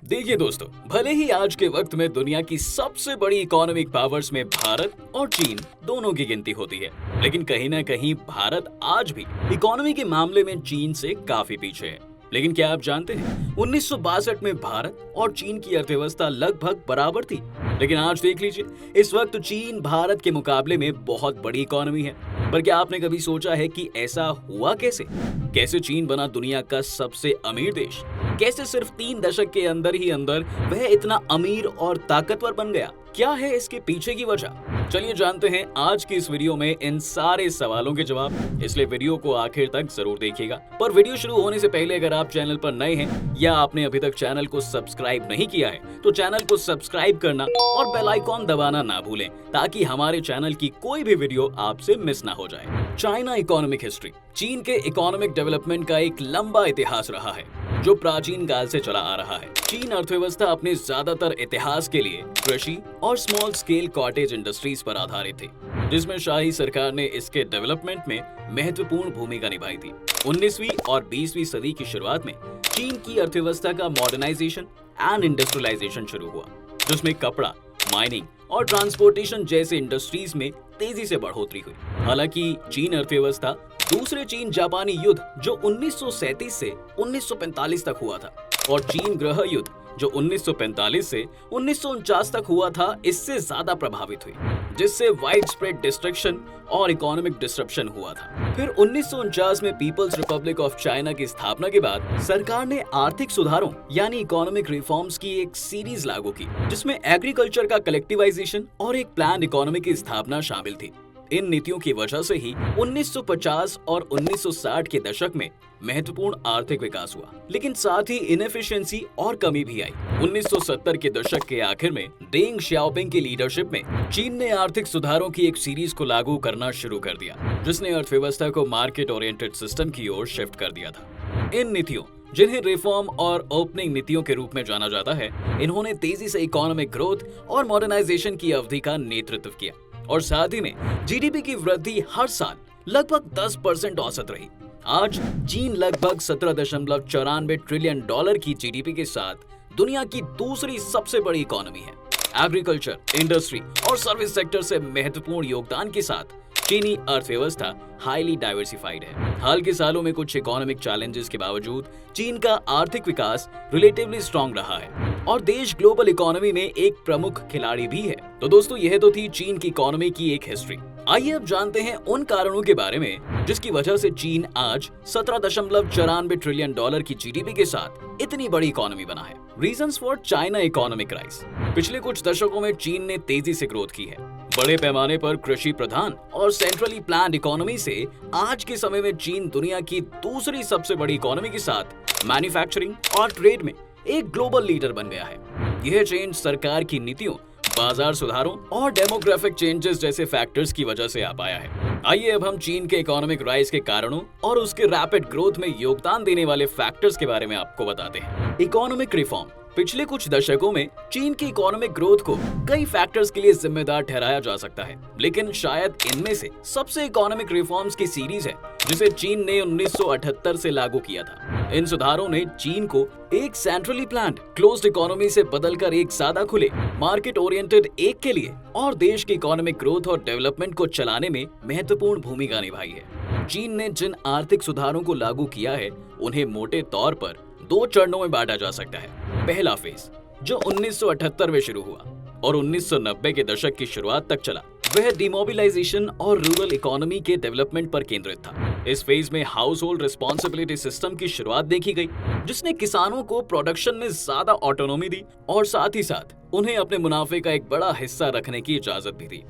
देखिए दोस्तों, भले ही आज के वक्त में दुनिया की सबसे बड़ी इकोनॉमिक पावर्स में भारत और चीन दोनों की गिनती होती है, लेकिन कहीं ना कहीं भारत आज भी इकोनॉमी के मामले में चीन से काफी पीछे है। लेकिन क्या आप जानते हैं 1962 में भारत और चीन की अर्थव्यवस्था लगभग बराबर थी। लेकिन आज देख लीजिए, इस वक्त चीन भारत के मुकाबले में बहुत बड़ी इकोनॉमी है। पर क्या आपने कभी सोचा है कि ऐसा हुआ कैसे? कैसे चीन बना दुनिया का सबसे अमीर देश? कैसे सिर्फ 3 दशक के अंदर ही अंदर वह इतना अमीर और ताकतवर बन गया? क्या है इसके पीछे की वजह? चलिए जानते हैं आज की इस वीडियो में इन सारे सवालों के जवाब। इसलिए वीडियो को आखिर तक जरूर देखिएगा। पर वीडियो शुरू होने से पहले अगर आप चैनल पर नए हैं या आपने अभी तक चैनल को सब्सक्राइब नहीं किया है तो चैनल को सब्सक्राइब करना और बेल आइकॉन दबाना ना भूलें, ताकि हमारे चैनल की कोई भी वीडियो आपसे मिस ना हो जाए। China economic history. चीन के इकोनॉमिक डेवलपमेंट का एक लंबा इतिहास रहा है जो प्राचीन काल से चला आ रहा है। चीन अर्थव्यवस्था अपने ज्यादातर इतिहास के लिए कृषि और स्मॉल स्केल कॉटेज इंडस्ट्रीज पर आधारित थी, जिसमें शाही सरकार ने इसके डेवलपमेंट में महत्वपूर्ण भूमिका निभाई थी। 19वीं और 20वीं सदी की शुरुआत में चीन की अर्थव्यवस्था का मॉडर्नाइजेशन एंड इंडस्ट्रियलाइजेशन शुरू हुआ, जिसमें कपड़ा, माइनिंग और ट्रांसपोर्टेशन जैसे इंडस्ट्रीज में तेजी से बढ़ोतरी हुई। हालांकि चीन अर्थव्यवस्था दूसरे चीन जापानी युद्ध जो 1937 से 1945 तक हुआ था और चीन गृह युद्ध जो 1945 से 1949 तक हुआ था, इससे ज्यादा प्रभावित हुई, जिससे वाइड स्प्रेड डिस्ट्रक्शन और इकोनॉमिक डिसरप्शन हुआ था। फिर 1949 में पीपल्स रिपब्लिक ऑफ चाइना की स्थापना के बाद सरकार ने आर्थिक सुधारों यानी इकोनॉमिक रिफॉर्म्स की एक सीरीज लागू की, जिसमें एग्रीकल्चर का कलेक्टिवाइजेशन और एक प्लान इकोनॉमी की स्थापना शामिल थी। इन नीतियों की वजह से ही 1950 और 1960 के दशक में महत्वपूर्ण आर्थिक विकास हुआ, लेकिन साथ ही इनएफिशिएंसी और कमी भी आई। 1970 के दशक के आखिर में डेंग शाओपिंग की लीडरशिप में चीन ने आर्थिक सुधारों की एक सीरीज को लागू करना शुरू कर दिया, जिसने अर्थव्यवस्था को मार्केट ओरिएंटेड सिस्टम की ओर शिफ्ट कर दिया था। इन नीतियों, जिन्हें रिफॉर्म और ओपनिंग नीतियों के रूप में जाना जाता है, इन्होंने तेजी से इकोनॉमिक ग्रोथ और मॉडर्नाइजेशन की अवधि का नेतृत्व किया और साथ ही में जीडीपी की वृद्धि हर साल लगभग 10% औसत रही। आज चीन लगभग 17.94 ट्रिलियन डॉलर की जीडीपी के साथ दुनिया की दूसरी सबसे बड़ी इकोनॉमी है। एग्रीकल्चर, इंडस्ट्री और सर्विस सेक्टर से महत्वपूर्ण योगदान के साथ चीनी अर्थव्यवस्था हाईली डाइवर्सिफाइड है। हाल के सालों में कुछ इकोनॉमिक चैलेंजेस के बावजूद चीन का आर्थिक विकास रिलेटिवली स्ट्रॉन्ग रहा है और देश ग्लोबल इकोनॉमी में एक प्रमुख खिलाड़ी भी है। तो दोस्तों, यह तो थी चीन की इकोनॉमी की एक हिस्ट्री। आइए अब जानते हैं उन कारणों के बारे में जिसकी वजह से चीन आज 17.94 ट्रिलियन डॉलर की जीडीपी के साथ इतनी बड़ी इकोनॉमी बना है। Reasons for China economic rise. पिछले कुछ दशकों में चीन ने तेजी से ग्रोथ की है। बड़े पैमाने पर कृषि प्रधान और सेंट्रली प्लान्ड इकोनॉमी से आज के समय में चीन दुनिया की दूसरी सबसे बड़ी इकोनॉमी के साथ मैन्युफैक्चरिंग और ट्रेड में एक ग्लोबल लीडर बन गया है। यह चेंज सरकार की नीतियों, बाजार सुधारों और डेमोग्राफिक चेंजेस जैसे फैक्टर्स की वजह से आ पाया है। आइए अब हम चीन के इकोनॉमिक राइज के कारणों और उसके रैपिड ग्रोथ में योगदान देने वाले फैक्टर्स के बारे में आपको बताते हैं। Economic reform. पिछले कुछ दशकों में चीन की इकोनॉमिक ग्रोथ को कई फैक्टर्स के लिए जिम्मेदार ठहराया जा सकता है, लेकिन शायद इनमें से सबसे इकोनॉमिक रिफॉर्म्स की सीरीज है जिसे चीन ने 1978 से लागू किया था। इन सुधारों ने चीन को एक सेंट्रली प्लान्ड क्लोज्ड इकोनॉमी से बदलकर एक सादा खुले मार्केट ओरिएंटेड एक के लिए और देश की इकोनॉमिक ग्रोथ और डेवलपमेंट को चलाने में महत्वपूर्ण भूमिका निभाई है। चीन ने जिन आर्थिक सुधारों को लागू किया है, उन्हें मोटे तौर पर 2 चरणों में बांटा जा सकता है। पहला फेज, जो 1978 में शुरू हुआ और 1990 के दशक की शुरुआत तक चला, वह डिमोबिलाइजेशन और रूरल इकोनॉमी के डेवलपमेंट पर केंद्रित था। इस फेज में हाउस होल्ड रिस्पॉन्सिबिलिटी सिस्टम की शुरुआत देखी गई, जिसने किसानों को प्रोडक्शन में ज्यादा ऑटोनॉमी दी और साथ ही साथ उन्हें अपने मुनाफे का एक बड़ा हिस्सा रखने की इजाजत भी दी।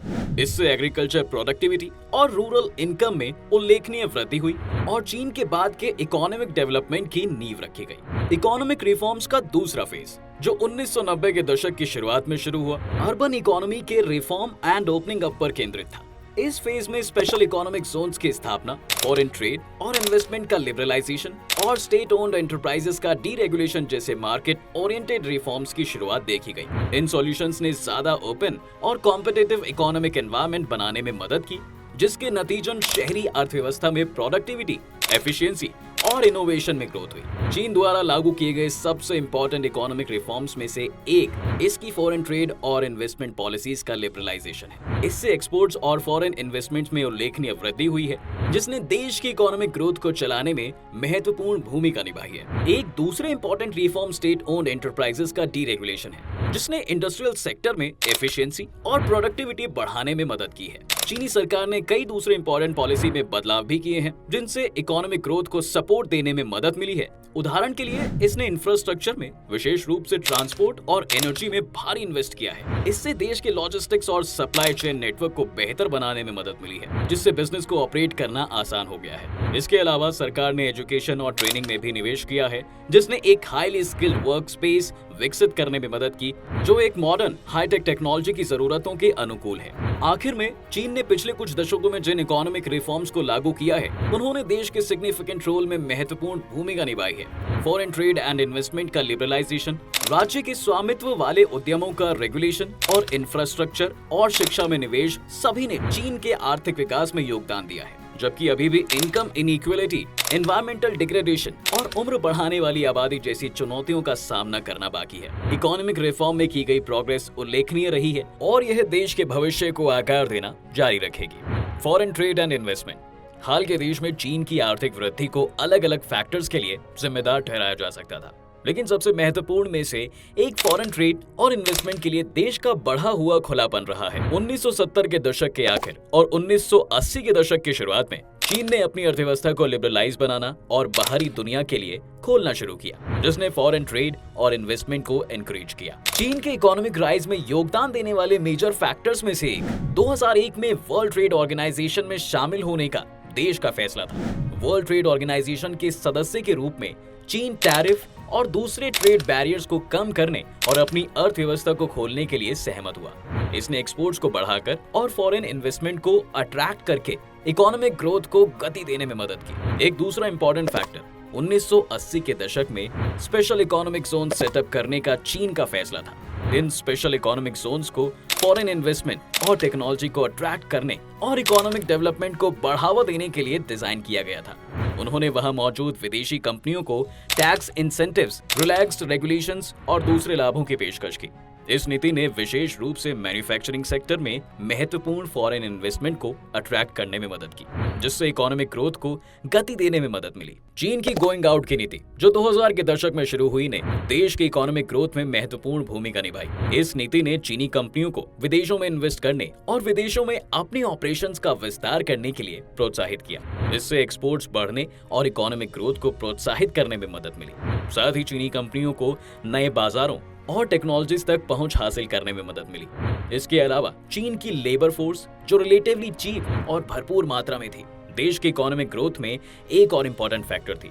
इससे एग्रीकल्चर प्रोडक्टिविटी और रूरल इनकम में उल्लेखनीय वृद्धि हुई और चीन के बाद के इकोनॉमिक डेवलपमेंट की नींव रखी गई। इकोनॉमिक रिफॉर्म्स का दूसरा फेज, जो 1990 के दशक की शुरुआत में शुरू हुआ, अर्बन इकोनॉमी के रिफॉर्म एंड ओपनिंग अप पर केंद्रित था। इस फेज में स्पेशल इकोनॉमिक जोन्स की स्थापना, फॉरेन ट्रेड और इन्वेस्टमेंट का लिबरलाइजेशन और स्टेट ओन्ड एंटरप्राइजेस का डीरेगुलेशन जैसे मार्केट ओरिएंटेड रिफॉर्म्स की शुरुआत देखी गई। इन सॉल्यूशंस ने ज्यादा ओपन और कॉम्पिटिटिव इकोनॉमिक एनवायरनमेंट बनाने में मदद की, जिसके नतीजन शहरी अर्थव्यवस्था में प्रोडक्टिविटी, एफिशिएंसी और इनोवेशन में ग्रोथ हुई। चीन द्वारा लागू किए गए सबसे इंपॉर्टेंट इकोनॉमिक रिफॉर्म्स में से एक इसकी फॉरेन ट्रेड और इन्वेस्टमेंट पॉलिसीज का लिबरलाइजेशन है। इससे एक्सपोर्ट्स और फॉरेन इन्वेस्टमेंट्स में उल्लेखनीय वृद्धि हुई है, जिसने देश की इकोनॉमिक ग्रोथ को चलाने में महत्वपूर्ण भूमिका निभाई है। एक दूसरे important reform state owned enterprises का डीरेगुलेशन है, जिसने इंडस्ट्रियल सेक्टर में एफिशिएंसी और प्रोडक्टिविटी बढ़ाने में मदद की है। चीनी सरकार ने कई दूसरे इंपॉर्टेंट पॉलिसी में बदलाव भी किए हैं, जिनसे इकोनॉमिक ग्रोथ को सपोर्ट देने में मदद मिली है। उदाहरण के लिए इसने इंफ्रास्ट्रक्चर में, विशेष रूप से ट्रांसपोर्ट और एनर्जी में भारी इन्वेस्ट किया है। इससे देश के लॉजिस्टिक्स और सप्लाई चेन नेटवर्क को बेहतर बनाने में मदद मिली है, जिससे बिजनेस को ऑपरेट करना आसान हो गया है। इसके अलावा सरकार ने एजुकेशन और ट्रेनिंग में भी निवेश किया है, जिसने एक हाईली स्किल्ड वर्क स्पेस विकसित करने में मदद की, जो एक मॉडर्न हाईटेक टेक्नोलॉजी की जरूरतों के अनुकूल है। आखिर में चीन ने पिछले कुछ दशकों में जिन इकोनॉमिक रिफॉर्म्स को लागू किया है, उन्होंने देश के सिग्निफिकेंट रोल में महत्वपूर्ण भूमिका निभाई है। फॉरेन ट्रेड एंड इन्वेस्टमेंट का लिबरलाइजेशन, राज्य के स्वामित्व वाले उद्यमों का रेगुलेशन और इंफ्रास्ट्रक्चर और शिक्षा में निवेश सभी ने चीन के आर्थिक विकास में योगदान दिया है। जबकि अभी भी इनकम इनइक्वालिटी, एनवायरमेंटल डिग्रेडेशन और उम्र बढ़ाने वाली आबादी जैसी चुनौतियों का सामना करना बाकी है। इकोनॉमिक रिफॉर्म में की गई प्रोग्रेस उल्लेखनीय रही है और यह देश के भविष्य को आकार देना जारी रखेगी। फॉरेन ट्रेड एंड इन्वेस्टमेंट, हाल के देश में चीन की आर्थिक वृद्धि को अलग अलग फैक्टर्स के लिए जिम्मेदार ठहराया जा सकता था, लेकिन सबसे महत्वपूर्ण में से एक फॉरेन ट्रेड और इन्वेस्टमेंट के लिए देश का बढ़ा हुआ खुलापन रहा है। 1970 के दशक के आखिर और 1980 के दशक की शुरुआत में चीन ने अपनी अर्थव्यवस्था को लिबरलाइज बनाना और बाहरी दुनिया के लिए खोलना शुरू किया, जिसने फॉरेन ट्रेड और इन्वेस्टमेंट को एनकरेज किया। चीन के इकोनॉमिक राइज में योगदान देने वाले मेजर फैक्टर्स में से एक 2001 में वर्ल्ड ट्रेड ऑर्गेनाइजेशन में शामिल होने का देश का फैसला था। वर्ल्ड ट्रेड ऑर्गेनाइजेशन के सदस्य के रूप में चीन टैरिफ और दूसरे ट्रेड बैरियर्स को कम करने और अपनी अर्थव्यवस्था को खोलने के लिए सहमत हुआ। इसने एक्सपोर्ट्स को बढ़ाकर और फॉरेन इन्वेस्टमेंट को अट्रैक्ट करके इकोनॉमिक ग्रोथ को गति देने में मदद की। एक दूसरा इंपॉर्टेंट फैक्टर 1980 के दशक में स्पेशल इकोनॉमिक जोन सेटअप करने का चीन का फैसला था। इन स्पेशल इकोनॉमिक जोन्स को फॉरेन इन्वेस्टमेंट और टेक्नोलॉजी को अट्रैक्ट करने और इकोनॉमिक डेवलपमेंट को बढ़ावा देने के लिए डिजाइन किया गया था। उन्होंने वहां मौजूद विदेशी कंपनियों को टैक्स इंसेंटिव्स, रिलैक्स्ड रेगुलेशंस और दूसरे लाभों की पेशकश की। इस नीति ने विशेष रूप से मैन्युफैक्चरिंग सेक्टर में महत्वपूर्ण फॉरेन इन्वेस्टमेंट को अट्रैक्ट करने में मदद की, जिससे इकोनॉमिक ग्रोथ को गति देने में मदद मिली। चीन की गोइंग आउट की नीति, जो 2000 के दशक में शुरू हुई, ने देश की इकोनॉमिक ग्रोथ में महत्वपूर्ण भूमिका निभाई। इस नीति ने चीनी कंपनियों को विदेशों में इन्वेस्ट करने और विदेशों में अपनी ऑपरेशंस का विस्तार करने के लिए प्रोत्साहित किया। इससे एक्सपोर्ट्स बढ़ने और इकोनॉमिक ग्रोथ को प्रोत्साहित करने में मदद मिली। साथ ही चीनी कंपनियों को नए बाजारों और टेक्नोलॉजीज तक पहुंच हासिल करने में मदद मिली। इसके अलावा चीन की लेबर फोर्स, जो रिलेटिवली चीप और भरपूर मात्रा में थी, देश की इकोनॉमिक ग्रोथ में एक और इम्पोर्टेंट फैक्टर थी।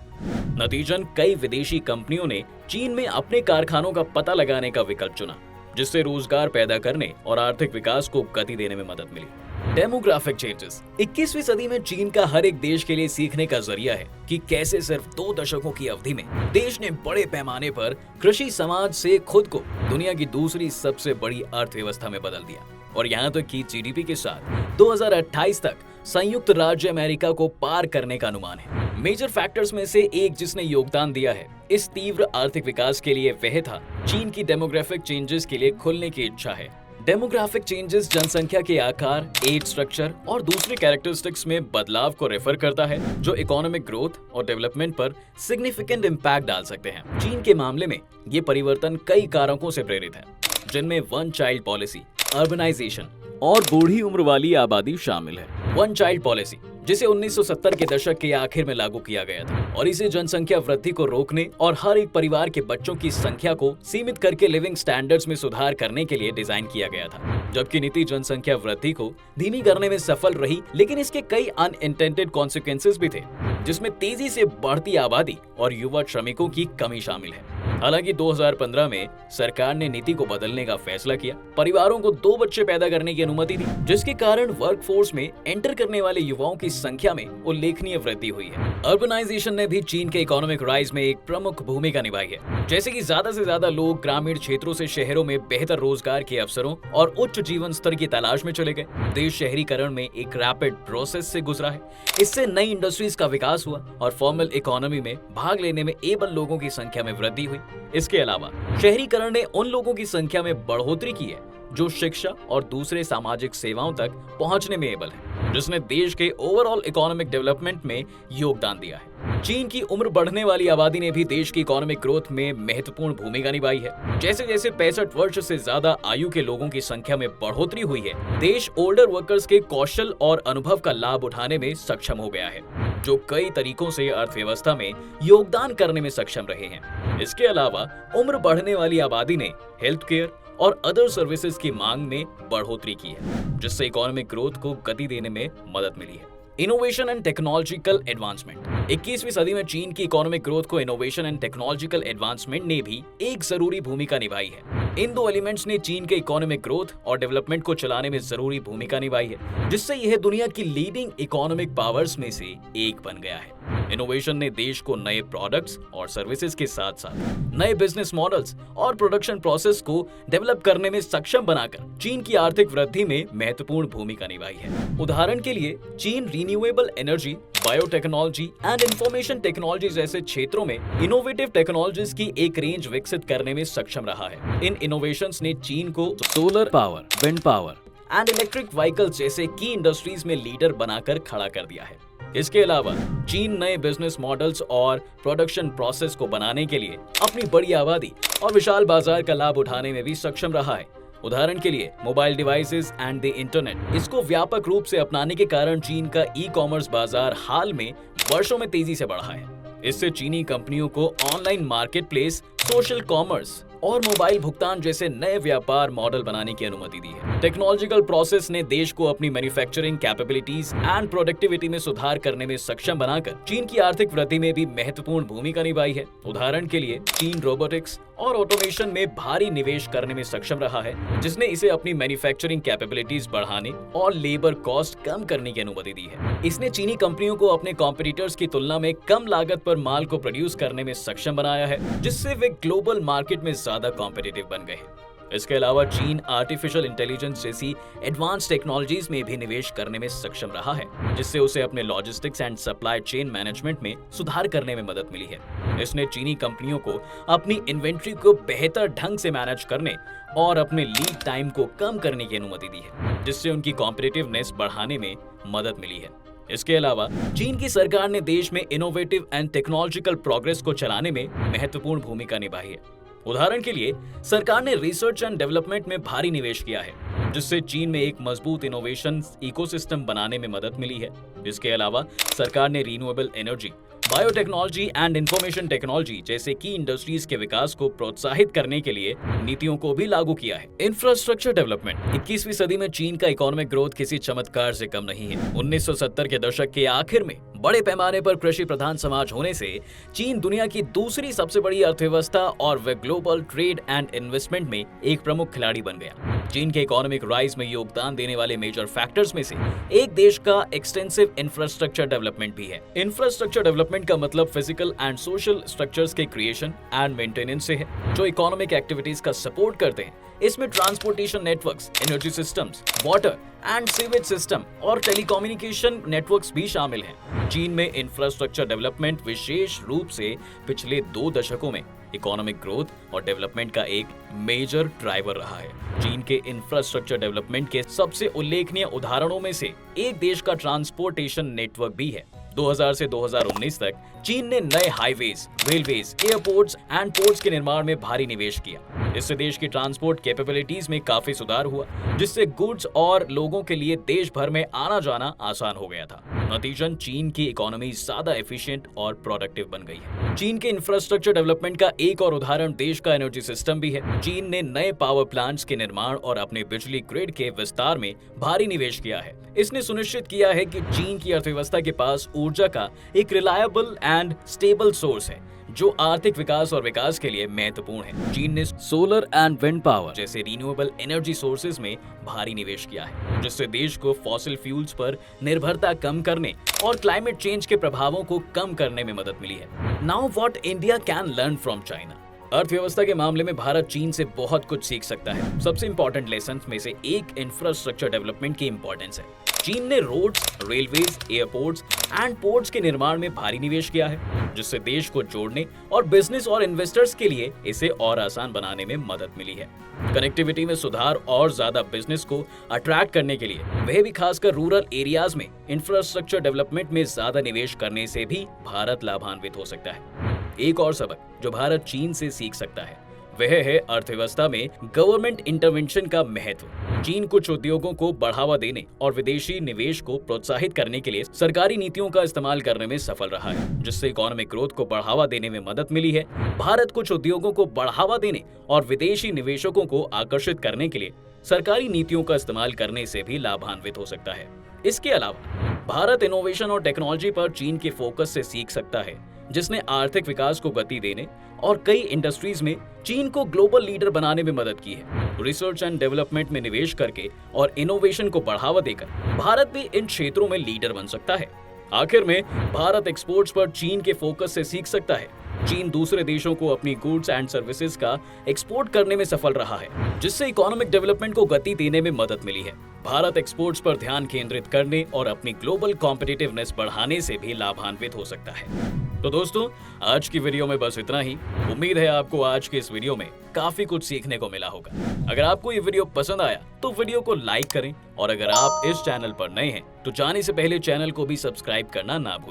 नतीजन कई विदेशी कंपनियों ने चीन में अपने कारखानों का पता लगाने का विकल्प चुना, जिससे रोजगार पैदा करने और आर्थिक विकास को गति देने में मदद मिली। डेमोग्राफिक चेंजेस 21वीं सदी में चीन का हर एक देश के लिए सीखने का जरिया है कि कैसे सिर्फ 2 दशकों की अवधि में देश ने बड़े पैमाने पर कृषि समाज से खुद को दुनिया की दूसरी सबसे बड़ी अर्थव्यवस्था में बदल दिया, और यहाँ तक कि जीडीपी के साथ 2028 तक संयुक्त राज्य अमेरिका को पार करने का अनुमान है। मेजर फैक्टर्स में से एक जिसने योगदान दिया है इस तीव्र आर्थिक विकास के लिए, वह था चीन की डेमोग्राफिक चेंजेस के लिए खुलने की इच्छा है। डेमोग्राफिक चेंजेस जनसंख्या के आकार, एज स्ट्रक्चर और दूसरे कैरेक्टरिस्टिक्स में बदलाव को रेफर करता है, जो इकोनॉमिक ग्रोथ और डेवलपमेंट पर सिग्निफिकेंट इम्पैक्ट डाल सकते हैं। चीन के मामले में ये परिवर्तन कई कारकों से प्रेरित है, जिनमें वन चाइल्ड पॉलिसी, अर्बनाइजेशन और बूढ़ी उम्र वाली आबादी शामिल है। वन चाइल्ड पॉलिसी, जिसे 1970 के दशक के आखिर में लागू किया गया था, और इसे जनसंख्या वृद्धि को रोकने और हर एक परिवार के बच्चों की संख्या को सीमित करके लिविंग स्टैंडर्ड्स में सुधार करने के लिए डिजाइन किया गया था। जबकि नीति जनसंख्या वृद्धि को धीमी करने में सफल रही, लेकिन इसके कई अनइंटेंडेड कॉन्सिक्वेंसेस भी थे, जिसमें तेजी से बढ़ती आबादी और युवा श्रमिकों की कमी शामिल है। हालांकि 2015 में सरकार ने नीति को बदलने का फैसला किया, परिवारों को 2 बच्चे पैदा करने की अनुमति दी, जिसके कारण वर्कफोर्स में एंटर करने वाले युवाओं की संख्या में उल्लेखनीय वृद्धि हुई है। अर्बनाइजेशन ने भी चीन के इकोनॉमिक राइज में एक प्रमुख भूमिका निभाई है, जैसे कि ज्यादा से ज्यादा लोग ग्रामीण क्षेत्रों से शहरों में बेहतर रोजगार के अवसरों और उच्च जीवन स्तर की तलाश में चले गए। देश शहरीकरण में एक रैपिड प्रोसेस से गुजरा है। इससे नई इंडस्ट्रीज का विकास हुआ और फॉर्मल इकोनॉमी में भाग लेने में एबल लोगों की संख्या में वृद्धि हुई। इसके अलावा शहरीकरण ने उन लोगों की संख्या में बढ़ोतरी की है जो शिक्षा और दूसरे सामाजिक सेवाओं तक पहुंचने में एबल है, जिसने देश के ओवरऑल इकोनॉमिक डेवलपमेंट में योगदान दिया है। चीन की उम्र बढ़ने वाली आबादी ने भी देश की इकोनॉमिक ग्रोथ में महत्वपूर्ण भूमिका निभाई है। जैसे जैसे 65 वर्ष से ज्यादा आयु के लोगों की संख्या में बढ़ोतरी हुई है, देश ओल्डर वर्कर्स के कौशल और अनुभव का लाभ उठाने में सक्षम हो गया है, जो कई तरीकों से अर्थव्यवस्था में योगदान करने में सक्षम रहे हैं। इसके अलावा उम्र बढ़ने वाली आबादी ने हेल्थ केयर और अदर सर्विसेज की मांग में बढ़ोतरी की है, जिससे इकोनॉमिक ग्रोथ को गति देने में मदद मिली है। Innovation and technological advancement. 21वीं सदी में चीन की इकोनॉमिक ग्रोथ को इनोवेशन एंड टेक्नोलॉजिकल एडवांसमेंट ने भी एक जरूरी भूमिका निभाई है। इन 2 एलिमेंट्स ने चीन के इकोनॉमिक ग्रोथ और डेवलपमेंट को चलाने में जरूरी भूमिका निभाई है, जिससे यह दुनिया की लीडिंग इकोनॉमिक पावर्स में से एक बन गया है। इनोवेशन ने देश को नए प्रोडक्ट्स और सर्विसेज के साथ साथ नए बिजनेस मॉडल्स और प्रोडक्शन प्रोसेस को डेवलप करने में सक्षम बनाकर चीन की आर्थिक वृद्धि में महत्वपूर्ण भूमिका निभाई है। उदाहरण के लिए चीन renewable energy, biotechnology and information technology जैसे क्षेत्रों में इनोवेटिव टेक्नोलॉजीज की एक रेंज विकसित करने में सक्षम रहा है। इन इनोवेशंस ने चीन को solar power, wind power and electric vehicles जैसे की इंडस्ट्रीज में लीडर बनाकर खड़ा कर दिया है। इसके अलावा चीन नए बिजनेस मॉडल्स और प्रोडक्शन प्रोसेस को बनाने के लिए अपनी बड़ी आबादी और विशाल बाजार का लाभ उठाने में भी सक्षम रहा है। उदाहरण के लिए mobile devices and the internet, इसको व्यापक रूप से अपनाने के कारण चीन का ई-कॉमर्स बाजार हाल में वर्षों में तेजी से बढ़ा है। इससे चीनी कंपनियों को ऑनलाइन मार्केटप्लेस, सोशल कॉमर्स और मोबाइल भुगतान जैसे नए व्यापार मॉडल बनाने की अनुमति दी है। टेक्नोलॉजिकल प्रोसेस ने देश को अपनी मैन्युफैक्चरिंग कैपेबिलिटीज एंड प्रोडक्टिविटी में सुधार करने में सक्षम बनाकर चीन की आर्थिक वृद्धि में भी महत्वपूर्ण भूमिका निभाई है। उदाहरण के लिए चीन रोबोटिक्स और ऑटोमेशन में भारी निवेश करने में सक्षम रहा है, जिसने इसे अपनी मैन्युफैक्चरिंग कैपेबिलिटीज बढ़ाने और लेबर कॉस्ट कम करने की अनुमति दी है। इसने चीनी कंपनियों को अपने कॉम्पिटिटर्स की तुलना में कम लागत पर माल को प्रोड्यूस करने में सक्षम बनाया है, जिससे वे ग्लोबल मार्केट में ज्यादा कॉम्पिटिटिव बन गए हैं। इसके अलावा चीन आर्टिफिशियल इंटेलिजेंस जैसी एडवांस टेक्नोलॉजीज में भी निवेश करने में सक्षम रहा है, जिससे उसे अपने logistics and supply chain management में सुधार करने में मदद मिली है। इसने चीनी कंपनियों को अपनी इन्वेंट्री को बेहतर ढंग से मैनेज करने और अपने लीड टाइम को कम करने की अनुमति दी है, जिससे उनकी कॉम्पिटिटिवनेस बढ़ाने में मदद मिली है। इसके अलावा चीन की सरकार ने देश में इनोवेटिव एंड टेक्नोलॉजिकल प्रोग्रेस को चलाने में महत्वपूर्ण भूमिका निभाई है। उदाहरण के लिए सरकार ने रिसर्च एंड डेवलपमेंट में भारी निवेश किया है, जिससे चीन में एक मजबूत इनोवेशन इकोसिस्टम बनाने में मदद मिली है। इसके अलावा सरकार ने renewable energy, biotechnology and information technology जैसे की इंडस्ट्रीज के विकास को प्रोत्साहित करने के लिए नीतियों को भी लागू किया है। Infrastructure development. 21वीं सदी में चीन का इकोनॉमिक ग्रोथ किसी चमत्कार से कम नहीं है। 1970 के दशक के आखिर में बड़े पैमाने पर कृषि प्रधान समाज होने से चीन दुनिया की दूसरी सबसे बड़ी अर्थव्यवस्था और वे ग्लोबल ट्रेड एंड इन्वेस्टमेंट में एक प्रमुख खिलाड़ी बन गया। चीन के इकोनॉमिक राइज में योगदान देने वाले मेजर फैक्टर्स में से एक देश का एक्सटेंसिव इंफ्रास्ट्रक्चर डेवलपमेंट भी है। इंफ्रास्ट्रक्चर डेवलपमेंट का मतलब फिजिकल एंड सोशल स्ट्रक्चर्स के क्रिएशन एंड मेंटेनेंस से है, जो इकोनॉमिक एक्टिविटीज का सपोर्ट करते हैं। इसमें transportation networks, energy systems, water and sewage system और टेलीकम्युनिकेशन नेटवर्क्स भी शामिल हैं। चीन में इंफ्रास्ट्रक्चर डेवलपमेंट विशेष रूप से पिछले 2 दशकों में इकोनॉमिक ग्रोथ और डेवलपमेंट का एक मेजर ड्राइवर रहा है। चीन के इंफ्रास्ट्रक्चर डेवलपमेंट के सबसे उल्लेखनीय उदाहरणों में से एक देश का ट्रांसपोर्टेशन नेटवर्क भी है। 2000 से 2019 तक चीन ने नए highways, railways, airports and ports के निर्माण में भारी निवेश किया। इससे देश की ट्रांसपोर्ट कैपेबिलिटीज में काफी सुधार हुआ, जिससे गुड्स और लोगों के लिए देश भर में आना जाना आसान हो गया था। नतीजतन चीन की इकोनॉमी ज्यादा एफिशिएंट और प्रोडक्टिव बन गई है। चीन के इंफ्रास्ट्रक्चर डेवलपमेंट का एक और उदाहरण देश का एनर्जी सिस्टम भी है। चीन ने नए पावर प्लांट्स के निर्माण और अपने बिजली ग्रिड के विस्तार में भारी निवेश किया है। इसने सुनिश्चित किया है कि चीन की अर्थव्यवस्था के पास ऊर्जा का एक रिलायबल एंड स्टेबल सोर्स है, जो आर्थिक विकास और विकास के लिए महत्वपूर्ण है। चीन ने सोलर एंड विंड पावर जैसे रिन्यूएबल एनर्जी सोर्सेज में भारी निवेश किया है, जिससे देश को फॉसिल फ्यूल्स पर निर्भरता कम करने और क्लाइमेट चेंज के प्रभावों को कम करने में मदद मिली है। Now what India can learn from China. अर्थव्यवस्था के मामले में भारत चीन से बहुत कुछ सीख सकता है। सबसे इंपॉर्टेंट लेसन में से एक इंफ्रास्ट्रक्चर डेवलपमेंट की इंपॉर्टेंस है। चीन ने roads, railways, airports and ports के निर्माण में भारी निवेश किया है, जिससे देश को जोड़ने और बिजनेस और इन्वेस्टर्स के लिए इसे और आसान बनाने में मदद मिली है। कनेक्टिविटी में सुधार और ज्यादा बिजनेस को अट्रैक्ट करने के लिए वह भी खासकर रूरल एरियाज में इंफ्रास्ट्रक्चर डेवलपमेंट में ज्यादा निवेश करने से भी भारत लाभान्वित हो सकता है। एक और सबक जो भारत चीन से सीख सकता है वह है अर्थव्यवस्था में गवर्नमेंट इंटरवेंशन का महत्व। चीन कुछ उद्योगों को बढ़ावा देने और विदेशी निवेश को प्रोत्साहित करने के लिए सरकारी नीतियों का इस्तेमाल करने में सफल रहा है, जिससे इकोनॉमिक ग्रोथ को बढ़ावा देने में मदद मिली है। भारत कुछ उद्योगों को बढ़ावा देने और विदेशी निवेशकों को आकर्षित करने के लिए सरकारी नीतियों का इस्तेमाल करने से भी लाभान्वित हो सकता है। इसके अलावा भारत इनोवेशन और टेक्नोलॉजी पर चीन के फोकस से सीख सकता है, जिसने आर्थिक विकास को गति देने और कई इंडस्ट्रीज में चीन को ग्लोबल लीडर बनाने में मदद की है। रिसर्च एंड डेवलपमेंट में निवेश करके और इनोवेशन को बढ़ावा देकर भारत भी इन क्षेत्रों में लीडर बन सकता है। आखिर में भारत एक्सपोर्ट्स पर चीन के फोकस से सीख सकता है। चीन दूसरे देशों को अपनी गुड्स एंड सर्विसेज का एक्सपोर्ट करने में सफल रहा है, जिससे इकोनॉमिक डेवलपमेंट को गति देने में मदद मिली है। भारत एक्सपोर्ट्स पर ध्यान केंद्रित करने और अपनी ग्लोबल कॉम्पिटिटिवनेस बढ़ाने से भी लाभान्वित हो सकता है। तो दोस्तों, आज की वीडियो में बस इतना ही। उम्मीद है आपको आज के इस वीडियो में काफी कुछ सीखने को मिला होगा। अगर आपको ये वीडियो पसंद आया तो वीडियो को लाइक करें, और अगर आप इस चैनल पर नए हैं तो जाने से पहले चैनल को भी सब्सक्राइब करना ना भूलें।